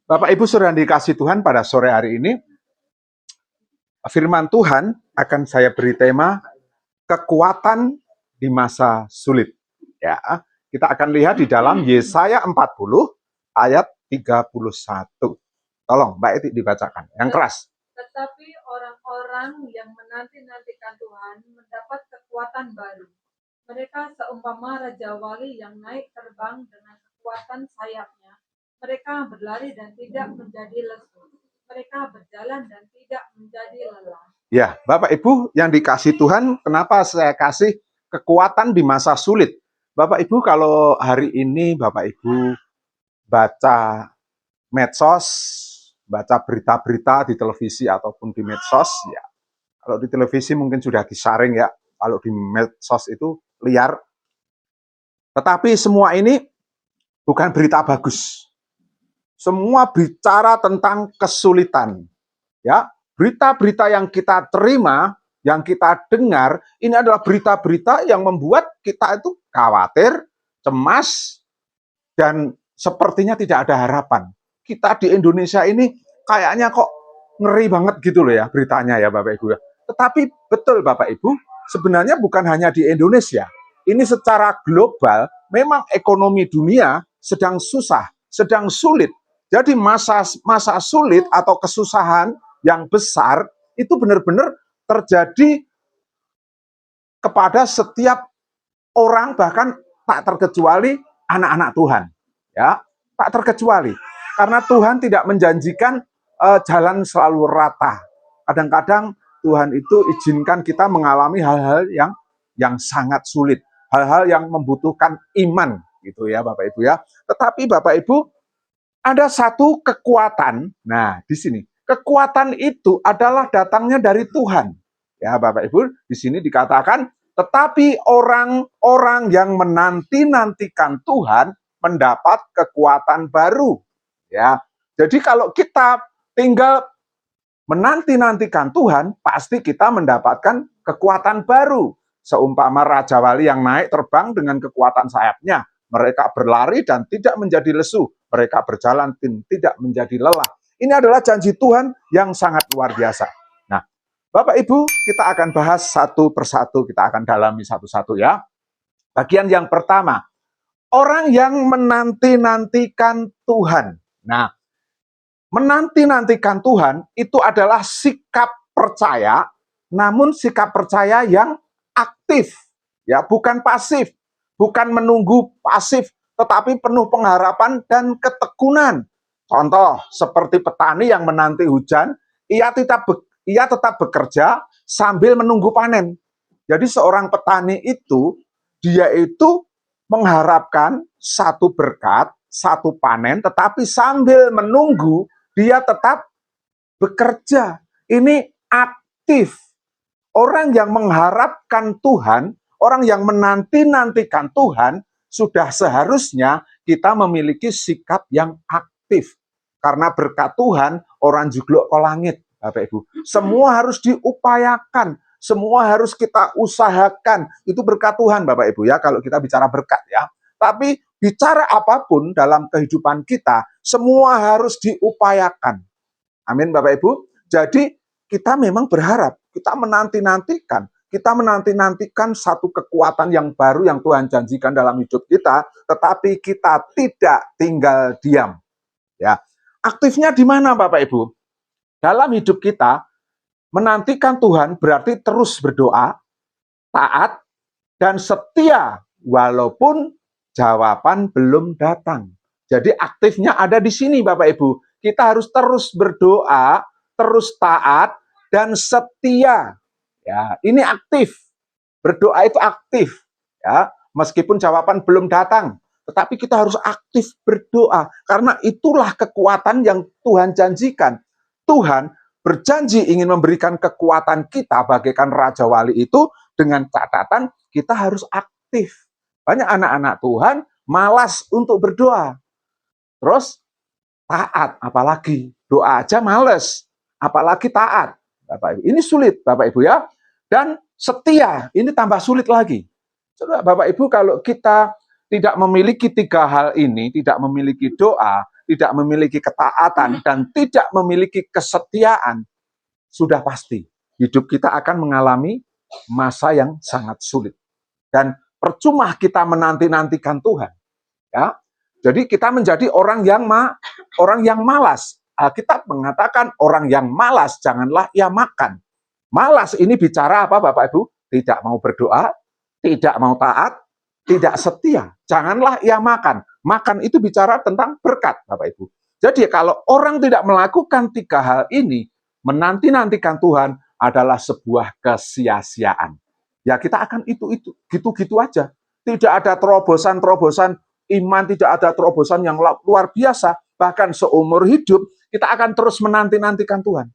Bapak Ibu saudara yang dikasih Tuhan, pada sore hari ini firman Tuhan akan saya beri tema kekuatan di masa sulit. Ya, kita akan lihat di dalam Yesaya 40 ayat 31. Tolong Mbak Eti dibacakan yang keras. Tetapi orang-orang yang menanti-nantikan Tuhan mendapat kekuatan baru. Mereka seumpama Raja Wali yang naik terbang dengan kekuatan sayapnya. Mereka berlari dan tidak menjadi lesu. Mereka berjalan dan tidak menjadi lelah. Ya, Bapak Ibu yang dikasih Tuhan, kenapa saya kasih kekuatan di masa sulit? Bapak Ibu kalau hari ini Bapak Ibu baca medsos, baca berita-berita di televisi ataupun di medsos, ya. Kalau di televisi mungkin sudah disaring ya, kalau di medsos itu liar. Tetapi semua ini bukan berita bagus. Semua bicara tentang kesulitan. Ya, berita-berita yang kita terima, yang kita dengar, ini adalah berita-berita yang membuat kita itu khawatir, cemas, dan sepertinya tidak ada harapan. Kita di Indonesia ini kayaknya kok ngeri banget gitu loh ya beritanya ya Bapak Ibu. Tetapi betul Bapak Ibu, sebenarnya bukan hanya di Indonesia. Ini secara global, memang ekonomi dunia sedang susah, sedang sulit. Jadi masa sulit atau kesusahan yang besar itu benar-benar terjadi kepada setiap orang, bahkan tak terkecuali anak-anak Tuhan. Ya, tak terkecuali. Karena Tuhan tidak menjanjikan jalan selalu rata. Kadang-kadang Tuhan itu izinkan kita mengalami hal-hal yang sangat sulit, hal-hal yang membutuhkan iman gitu ya Bapak Ibu ya. Tetapi Bapak Ibu ada satu kekuatan. Nah, di sini kekuatan itu adalah datangnya dari Tuhan. Ya Bapak Ibu, di sini dikatakan tetapi orang-orang yang menanti-nantikan Tuhan mendapat kekuatan baru. Ya. Jadi kalau kita tinggal menanti-nantikan Tuhan, pasti kita mendapatkan kekuatan baru. Seumpama Raja Wali yang naik terbang dengan kekuatan sayapnya. Mereka berlari dan tidak menjadi lesu. Mereka berjalan dan tidak menjadi lelah. Ini adalah janji Tuhan yang sangat luar biasa. Nah, Bapak Ibu, kita akan bahas satu persatu, kita akan dalami satu-satu ya. Bagian yang pertama, orang yang menanti-nantikan Tuhan. Nah, menanti-nantikan Tuhan itu adalah sikap percaya, namun sikap percaya yang aktif, ya, bukan pasif, bukan menunggu pasif, tetapi penuh pengharapan dan ketekunan. Contoh seperti petani yang menanti hujan, ia tetap bekerja sambil menunggu panen. Jadi seorang petani itu dia itu mengharapkan satu berkat, satu panen, tetapi sambil menunggu dia tetap bekerja. Ini aktif. Orang yang mengharapkan Tuhan, orang yang menanti-nantikan Tuhan, sudah seharusnya kita memiliki sikap yang aktif. Karena berkat Tuhan, orang jugluk ke langit, Bapak Ibu. Semua harus diupayakan, semua harus kita usahakan. Itu berkat Tuhan, Bapak Ibu ya, kalau kita bicara berkat ya. Tapi bicara apapun dalam kehidupan kita, semua harus diupayakan. Amin Bapak Ibu. Jadi kita memang berharap, kita menanti-nantikan satu kekuatan yang baru yang Tuhan janjikan dalam hidup kita, tetapi kita tidak tinggal diam. Ya, aktifnya di mana Bapak Ibu? Dalam hidup kita, menantikan Tuhan berarti terus berdoa, taat, dan setia walaupun jawaban belum datang. Jadi aktifnya ada di sini Bapak Ibu. Kita harus terus berdoa, terus taat, dan setia. Ya, ini aktif. Berdoa itu aktif. Ya, meskipun jawaban belum datang, tetapi kita harus aktif berdoa. Karena itulah kekuatan yang Tuhan janjikan. Tuhan berjanji ingin memberikan kekuatan kita bagaikan Raja Wali itu dengan catatan kita harus aktif. Banyak anak-anak Tuhan malas untuk berdoa. Terus taat, apalagi doa aja males, apalagi taat. Bapak Ibu, ini sulit Bapak Ibu ya. Dan setia, ini tambah sulit lagi. Bapak Ibu, kalau kita tidak memiliki tiga hal ini, tidak memiliki doa, tidak memiliki ketaatan, dan tidak memiliki kesetiaan, sudah pasti hidup kita akan mengalami masa yang sangat sulit. Dan percuma kita menanti-nantikan Tuhan. Ya, jadi kita menjadi orang yang malas. Alkitab mengatakan orang yang malas janganlah ia makan. Malas ini bicara apa Bapak Ibu? Tidak mau berdoa, tidak mau taat, tidak setia. Janganlah ia makan. Makan itu bicara tentang berkat Bapak Ibu. Jadi kalau orang tidak melakukan 3 hal ini, menanti-nantikan Tuhan adalah sebuah kesia-siaan. Ya kita akan itu gitu-gitu aja. Tidak ada terobosan-terobosan iman, tidak ada terobosan yang luar biasa. Bahkan seumur hidup kita akan terus menanti-nantikan Tuhan.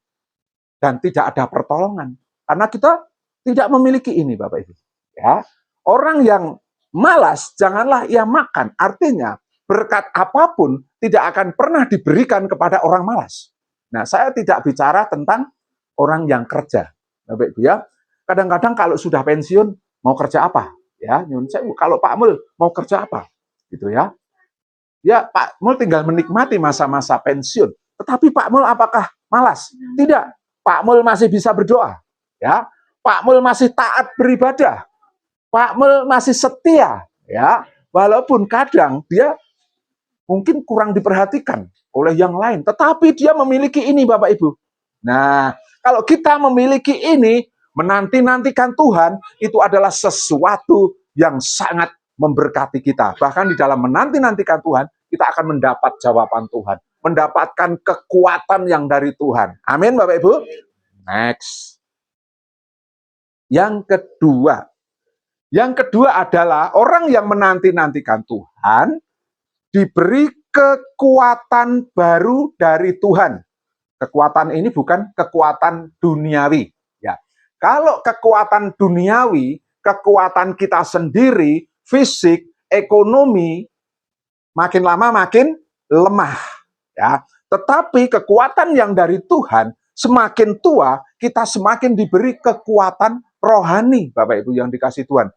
Dan tidak ada pertolongan. Karena kita tidak memiliki ini Bapak Ibu. Ya, orang yang malas janganlah ia makan. Artinya berkat apapun tidak akan pernah diberikan kepada orang malas. Nah, saya tidak bicara tentang orang yang kerja. Bapak Ibu ya. Kadang-kadang kalau sudah pensiun mau kerja apa? Ya, nyun sewu. Kalau Pak Mul mau kerja apa? Gitu ya. Ya, Pak Mul tinggal menikmati masa-masa pensiun. Tetapi Pak Mul apakah malas? Tidak. Pak Mul masih bisa berdoa, ya. Pak Mul masih taat beribadah. Pak Mul masih setia, ya. Walaupun kadang dia mungkin kurang diperhatikan oleh yang lain, tetapi dia memiliki ini Bapak Ibu. Nah, kalau kita memiliki ini, menanti-nantikan Tuhan, itu adalah sesuatu yang sangat memberkati kita. Bahkan di dalam menanti-nantikan Tuhan, kita akan mendapat jawaban Tuhan, mendapatkan kekuatan yang dari Tuhan. Amin Bapak Ibu. Next. Yang kedua adalah orang yang menanti-nantikan Tuhan diberi kekuatan baru dari Tuhan. Kekuatan ini bukan kekuatan duniawi. Ya. Kalau kekuatan duniawi, kekuatan kita sendiri, fisik, ekonomi, makin lama makin lemah. Ya. Tetapi kekuatan yang dari Tuhan, semakin tua, kita semakin diberi kekuatan rohani, Bapak Ibu yang dikasih Tuhan.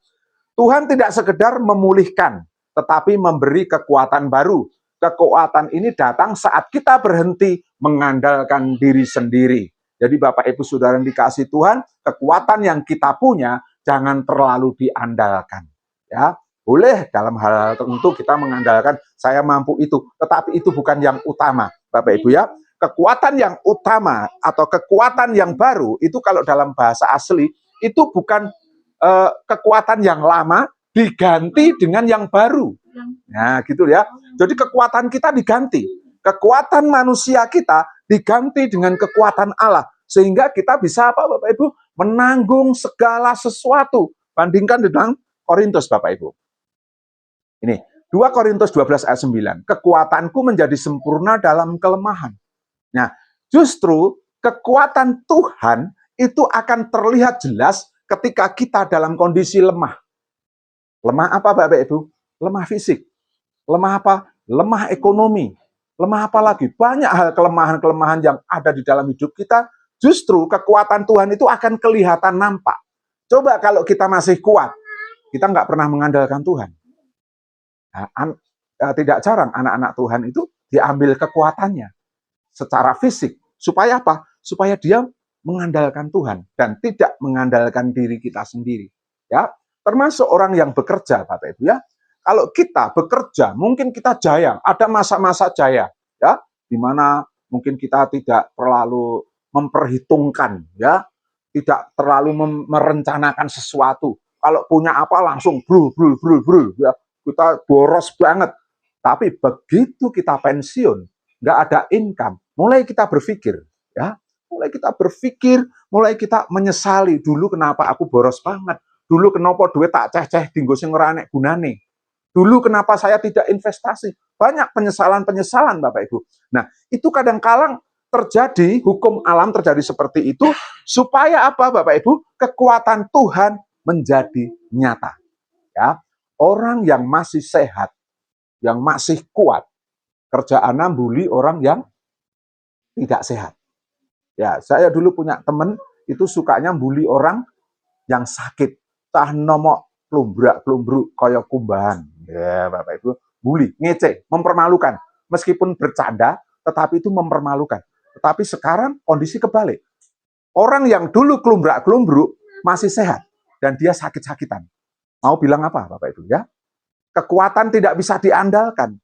Tuhan tidak sekedar memulihkan, tetapi memberi kekuatan baru. Kekuatan ini datang saat kita berhenti mengandalkan diri sendiri. Jadi Bapak Ibu Saudara yang dikasih Tuhan, kekuatan yang kita punya jangan terlalu diandalkan. Ya, boleh dalam hal tertentu kita mengandalkan saya mampu itu, tetapi itu bukan yang utama, Bapak Ibu ya. Kekuatan yang utama atau kekuatan yang baru itu kalau dalam bahasa asli itu bukan kekuatan yang lama diganti dengan yang baru. Nah, gitu ya. Jadi kekuatan kita diganti. Kekuatan manusia kita diganti dengan kekuatan Allah. Sehingga kita bisa apa Bapak Ibu? Menanggung segala sesuatu. Bandingkan dengan Korintus Bapak Ibu. Ini, 2 Korintus 12 ayat 9. Kekuatanku menjadi sempurna dalam kelemahan. Nah, justru kekuatan Tuhan itu akan terlihat jelas ketika kita dalam kondisi lemah. Lemah apa Bapak Ibu? Lemah fisik. Lemah apa? Lemah ekonomi. Lemah apa lagi? Banyak hal kelemahan-kelemahan yang ada di dalam hidup kita. Justru kekuatan Tuhan itu akan kelihatan nampak. Coba kalau kita masih kuat, kita nggak pernah mengandalkan Tuhan. Nah, tidak jarang anak-anak Tuhan itu diambil kekuatannya secara fisik. Supaya apa? Supaya dia mengandalkan Tuhan dan tidak mengandalkan diri kita sendiri. Ya, termasuk orang yang bekerja, Bapak Ibu ya. Kalau kita bekerja, mungkin kita jaya, ada masa-masa jaya, ya, di mana mungkin kita tidak terlalu memperhitungkan, ya, tidak terlalu merencanakan sesuatu. Kalau punya apa langsung brul, ya, kita boros banget. Tapi begitu kita pensiun, nggak ada income, mulai kita berpikir, ya, mulai kita menyesali dulu kenapa aku boros banget, dulu kenapa duit tak ceh-ceh dinggo sing ora enek gunane, dulu kenapa saya tidak investasi, banyak penyesalan-penyesalan Bapak Ibu. Nah, itu kadang-kadang terjadi, hukum alam terjadi seperti itu, supaya apa Bapak Ibu? Kekuatan Tuhan menjadi nyata. Ya, orang yang masih sehat, yang masih kuat, kerjaannya bully orang yang tidak sehat. Ya, saya dulu punya teman itu sukanya bully orang yang sakit. Tah nomok plumbrak-plumbruk kaya kumbahan. Ya, Bapak Ibu, bully, ngece, mempermalukan. meskipun bercanda, tetapi itu mempermalukan. Tetapi sekarang kondisi kebalik. Orang yang dulu kelumbrak-kelumbruk masih sehat dan dia sakit-sakitan. Mau bilang apa Bapak Ibu ya? Kekuatan tidak bisa diandalkan.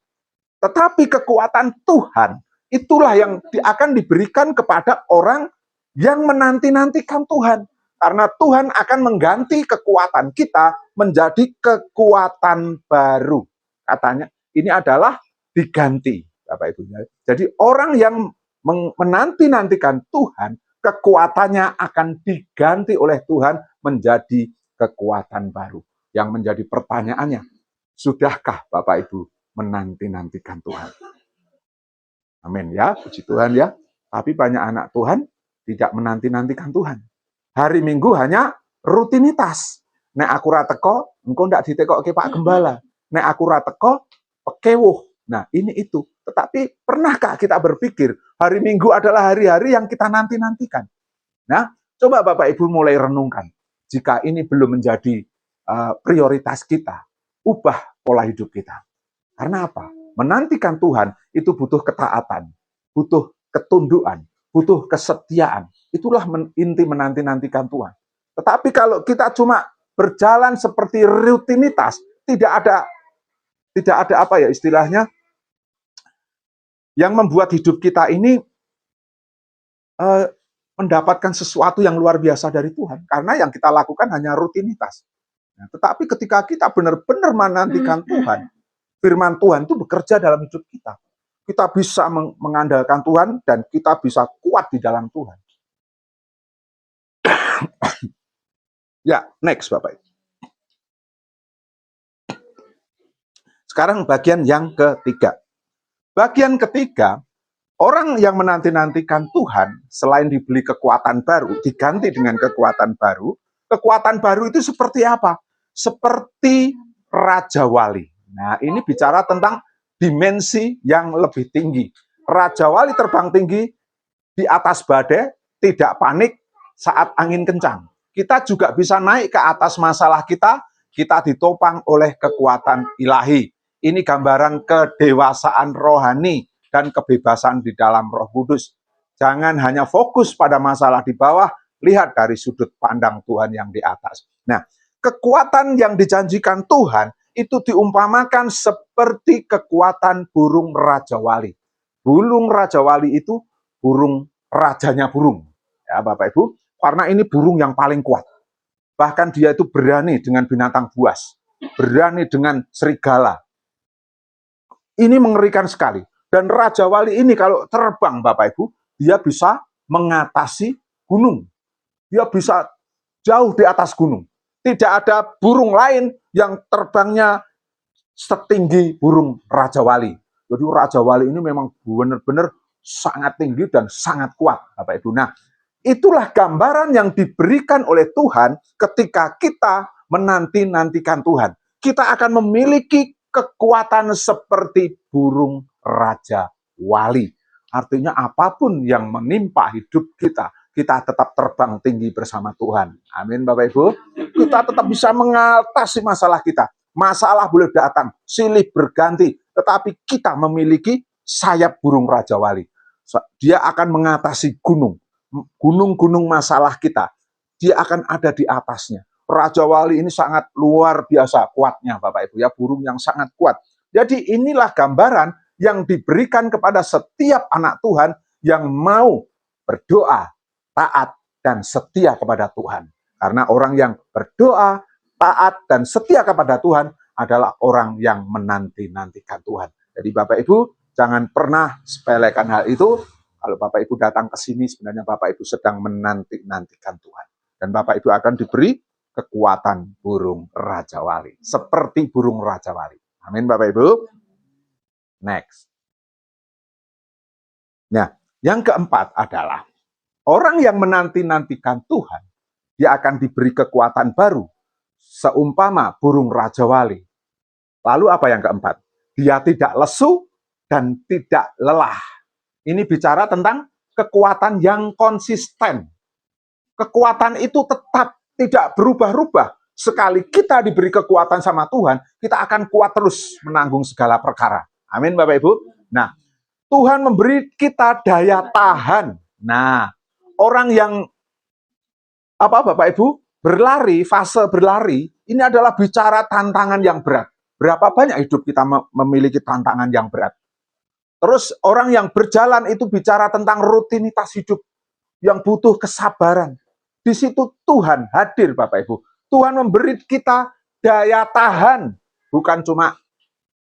Tetapi kekuatan Tuhan itulah yang akan diberikan kepada orang yang menanti-nantikan Tuhan. Karena Tuhan akan mengganti kekuatan kita menjadi kekuatan baru. Katanya ini adalah diganti Bapak Ibu. Jadi orang yang menanti-nantikan Tuhan, kekuatannya akan diganti oleh Tuhan menjadi kekuatan baru. Yang menjadi pertanyaannya, sudahkah Bapak Ibu menanti-nantikan Tuhan? Amin ya, puji Tuhan ya. Tapi banyak anak Tuhan tidak menanti-nantikan Tuhan. Hari Minggu hanya rutinitas. Nek aku ra teko, engko ndak ditekokke Pak Gembala. Nek aku ra teko, pekewuh. Nah, ini itu. Tetapi pernahkah kita berpikir hari Minggu adalah hari-hari yang kita nanti-nantikan? Nah, coba Bapak Ibu mulai renungkan. Jika ini belum menjadi prioritas kita, ubah pola hidup kita. Karena apa? Menantikan Tuhan itu butuh ketaatan, butuh ketundukan, butuh kesetiaan. Itulah inti menanti-nantikan Tuhan. Tetapi kalau kita cuma berjalan seperti rutinitas, tidak ada apa ya istilahnya, yang membuat hidup kita ini mendapatkan sesuatu yang luar biasa dari Tuhan. Karena yang kita lakukan hanya rutinitas. Nah, tetapi ketika kita benar-benar menantikan Tuhan, firman Tuhan itu bekerja dalam hidup kita. Kita bisa mengandalkan Tuhan dan kita bisa kuat di dalam Tuhan. Ya, next Bapak. Sekarang bagian yang ketiga. Bagian ketiga, orang yang menanti-nantikan Tuhan, selain diberi kekuatan baru, diganti dengan kekuatan baru. Kekuatan baru itu seperti apa? Seperti Raja Wali. Nah, ini bicara tentang dimensi yang lebih tinggi. Raja Wali terbang tinggi di atas badai, tidak panik saat angin kencang. Kita juga bisa naik ke atas masalah kita ditopang oleh kekuatan ilahi. Ini gambaran kedewasaan rohani dan kebebasan di dalam Roh Kudus. Jangan hanya fokus pada masalah di bawah, lihat dari sudut pandang Tuhan yang di atas. Nah, kekuatan yang dijanjikan Tuhan itu diumpamakan seperti kekuatan burung Raja Wali. Burung Raja Wali itu burung rajanya burung. Ya Bapak Ibu, karena ini burung yang paling kuat. Bahkan dia itu berani dengan binatang buas, berani dengan serigala. Ini mengerikan sekali. Dan Raja Wali ini kalau terbang Bapak Ibu, dia bisa mengatasi gunung. Dia bisa jauh di atas gunung. Tidak ada burung lain yang terbangnya setinggi burung Raja Wali. Jadi Raja Wali ini memang benar-benar sangat tinggi dan sangat kuat, Bapak Ibu. Nah, itulah gambaran yang diberikan oleh Tuhan ketika kita menanti-nantikan Tuhan. Kita akan memiliki kekuatan seperti burung Raja Wali. Artinya apapun yang menimpa hidup kita, kita tetap terbang tinggi bersama Tuhan. Amin Bapak Ibu. Kita tetap bisa mengatasi masalah kita. Masalah boleh datang, silih berganti, tetapi kita memiliki sayap burung Raja Wali. Dia akan mengatasi gunung-gunung masalah kita. Dia akan ada di atasnya. Raja Wali ini sangat luar biasa kuatnya Bapak Ibu ya, burung yang sangat kuat. Jadi inilah gambaran yang diberikan kepada setiap anak Tuhan yang mau berdoa, taat, dan setia kepada Tuhan. Karena orang yang berdoa, taat, dan setia kepada Tuhan adalah orang yang menanti-nantikan Tuhan. Jadi Bapak Ibu, jangan pernah sepelekan hal itu. Kalau Bapak Ibu datang ke sini, sebenarnya Bapak Ibu sedang menanti-nantikan Tuhan. Dan Bapak Ibu akan diberi kekuatan burung Raja Wali. Seperti burung Raja Wali. Amin Bapak Ibu. Next. Nah, yang keempat adalah orang yang menanti-nantikan Tuhan, dia akan diberi kekuatan baru. Seumpama burung Raja Wali. Lalu apa yang keempat? Dia tidak lesu dan tidak lelah. Ini bicara tentang kekuatan yang konsisten. Kekuatan itu tetap tidak berubah-ubah. Sekali kita diberi kekuatan sama Tuhan, kita akan kuat terus menanggung segala perkara. Amin Bapak Ibu. Nah, Tuhan memberi kita daya tahan. Nah, orang yang Bapak Ibu berlari, fase berlari, ini adalah bicara tantangan yang berat. Berapa banyak hidup kita memiliki tantangan yang berat? Terus orang yang berjalan itu bicara tentang rutinitas hidup yang butuh kesabaran. Di situ Tuhan hadir, Bapak Ibu. Tuhan memberi kita daya tahan, bukan cuma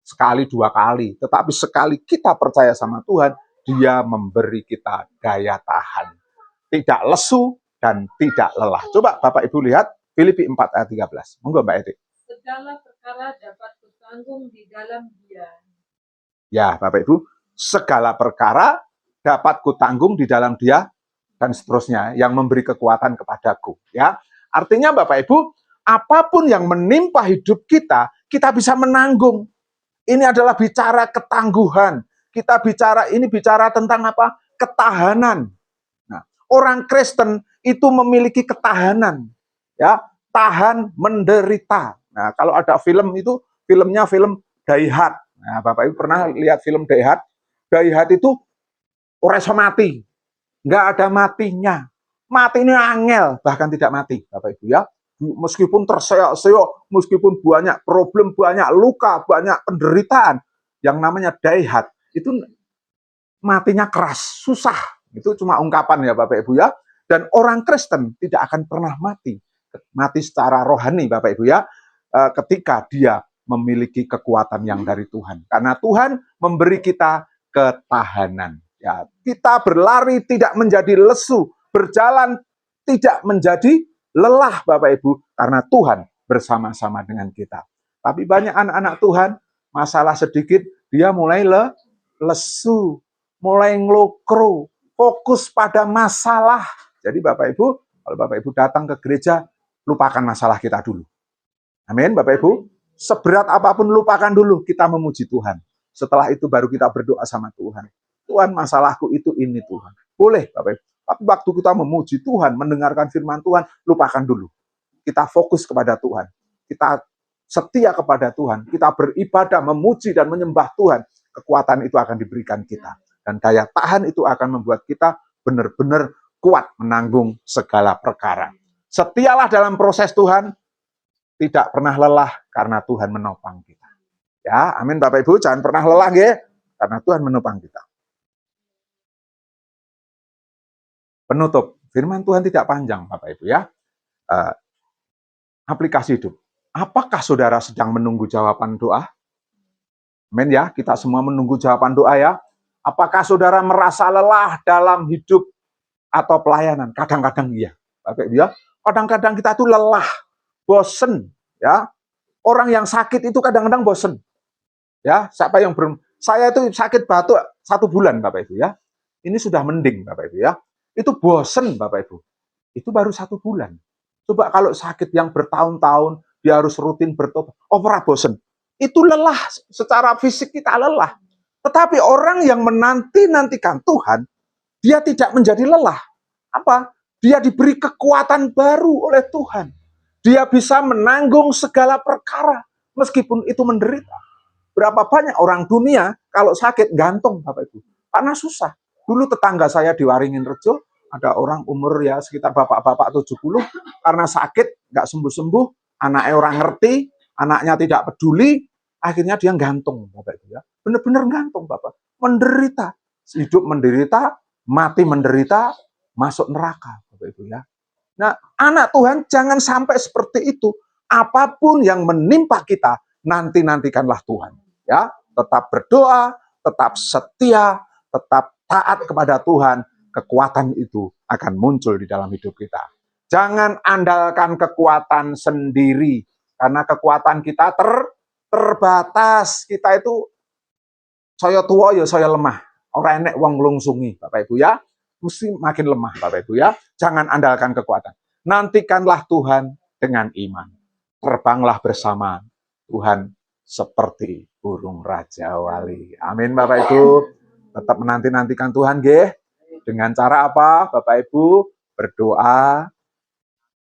sekali dua kali, tetapi sekali kita percaya sama Tuhan, Dia memberi kita daya tahan. Tidak lesu dan tidak lelah. Coba Bapak Ibu lihat Filipi 4 ayat 13. Monggo Mbak Edi. Segala perkara dapat kutanggung di dalam Dia. Ya, Bapak Ibu, segala perkara dapat kutanggung di dalam Dia dan seterusnya yang memberi kekuatan kepadaku, ya. Artinya Bapak Ibu, apapun yang menimpa hidup kita, kita bisa menanggung. Ini adalah bicara ketangguhan. Ini bicara tentang apa? Ketahanan. Nah, orang Kristen itu memiliki ketahanan, ya, tahan menderita. Nah, kalau ada film itu, filmnya film Die Hard. Nah, Bapak Ibu pernah lihat film Die Hard? Die Hard itu orang mati, nggak ada matinya. Mati ini angel, bahkan tidak mati, Bapak Ibu ya. Meskipun terseok-seok, meskipun banyak problem, banyak luka, banyak penderitaan, yang namanya Die Hard itu matinya keras, susah. Itu cuma ungkapan ya Bapak Ibu ya. Dan orang Kristen tidak akan pernah mati. Mati secara rohani Bapak Ibu ya. Ketika dia memiliki kekuatan yang dari Tuhan. Karena Tuhan memberi kita ketahanan. Ya, kita berlari tidak menjadi lesu. Berjalan tidak menjadi lelah Bapak Ibu. Karena Tuhan bersama-sama dengan kita. Tapi banyak anak-anak Tuhan, masalah sedikit, dia mulai lesu, mulai ngelokro, fokus pada masalah. Jadi Bapak Ibu, kalau Bapak Ibu datang ke gereja, lupakan masalah kita dulu. Amin, Bapak Ibu. Seberat apapun lupakan dulu, kita memuji Tuhan. Setelah itu baru kita berdoa sama Tuhan. Tuhan, masalahku itu ini Tuhan. Boleh Bapak Ibu. Tapi waktu kita memuji Tuhan, mendengarkan firman Tuhan, lupakan dulu. Kita fokus kepada Tuhan. Kita setia kepada Tuhan. Kita beribadah, memuji dan menyembah Tuhan. Kekuatan itu akan diberikan kita. Dan daya tahan itu akan membuat kita benar-benar kuat menanggung segala perkara. Setialah dalam proses Tuhan, tidak pernah lelah karena Tuhan menopang kita. Ya, amin Bapak Ibu, jangan pernah lelah ya, karena Tuhan menopang kita. Penutup, firman Tuhan tidak panjang Bapak Ibu ya. Aplikasi hidup. Apakah saudara sedang menunggu jawaban doa? Amin ya, kita semua menunggu jawaban doa ya. Apakah saudara merasa lelah dalam hidup atau pelayanan? Kadang-kadang iya, Bapak Ibu ya. Kadang-kadang kita tuh lelah, bosen, ya. Orang yang sakit itu kadang-kadang bosen. Ya, siapa yang saya itu sakit batuk 1 bulan, Bapak Ibu ya. Ini sudah mending, Bapak Ibu ya. Itu bosen, Bapak Ibu. Itu baru 1 bulan. Coba kalau sakit yang bertahun-tahun, dia harus rutin bertobat. Oh, pernah bosen. Itu lelah, secara fisik kita lelah. Tetapi orang yang menanti-nantikan Tuhan, dia tidak menjadi lelah. Apa? Dia diberi kekuatan baru oleh Tuhan. Dia bisa menanggung segala perkara, meskipun itu menderita. Berapa banyak orang dunia, kalau sakit, gantung, Bapak Ibu. Karena susah. Dulu tetangga saya di Waringin Rejo, ada orang umur ya sekitar bapak-bapak 70, karena sakit, nggak sembuh-sembuh, anaknya orang ngerti, anaknya tidak peduli, akhirnya dia gantung, Bapak Ibu ya. Benar-benar gantung, Bapak. Menderita. Hidup menderita, mati menderita, masuk neraka, Bapak Ibu ya. Nah, anak Tuhan jangan sampai seperti itu. Apapun yang menimpa kita, nantikanlah Tuhan. Ya, tetap berdoa, tetap setia, tetap taat kepada Tuhan. Kekuatan itu akan muncul di dalam hidup kita. Jangan andalkan kekuatan sendiri, karena kekuatan kita terbatas. Kita itu saya tua ya saya lemah. Orang enek wong nglungsungi, Bapak Ibu ya. Mesti makin lemah, Bapak Ibu ya. Jangan andalkan kekuatan. Nantikanlah Tuhan dengan iman. Terbanglah bersama Tuhan seperti burung raja wali. Amin, Bapak Ibu. Tetap menantikan Tuhan, nggih. Dengan cara apa, Bapak Ibu? Berdoa,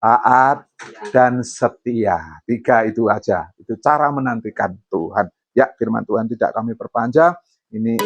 taat, dan setia. 3 itu aja. Itu cara menantikan Tuhan. Ya, firman Tuhan tidak kami perpanjang. Ini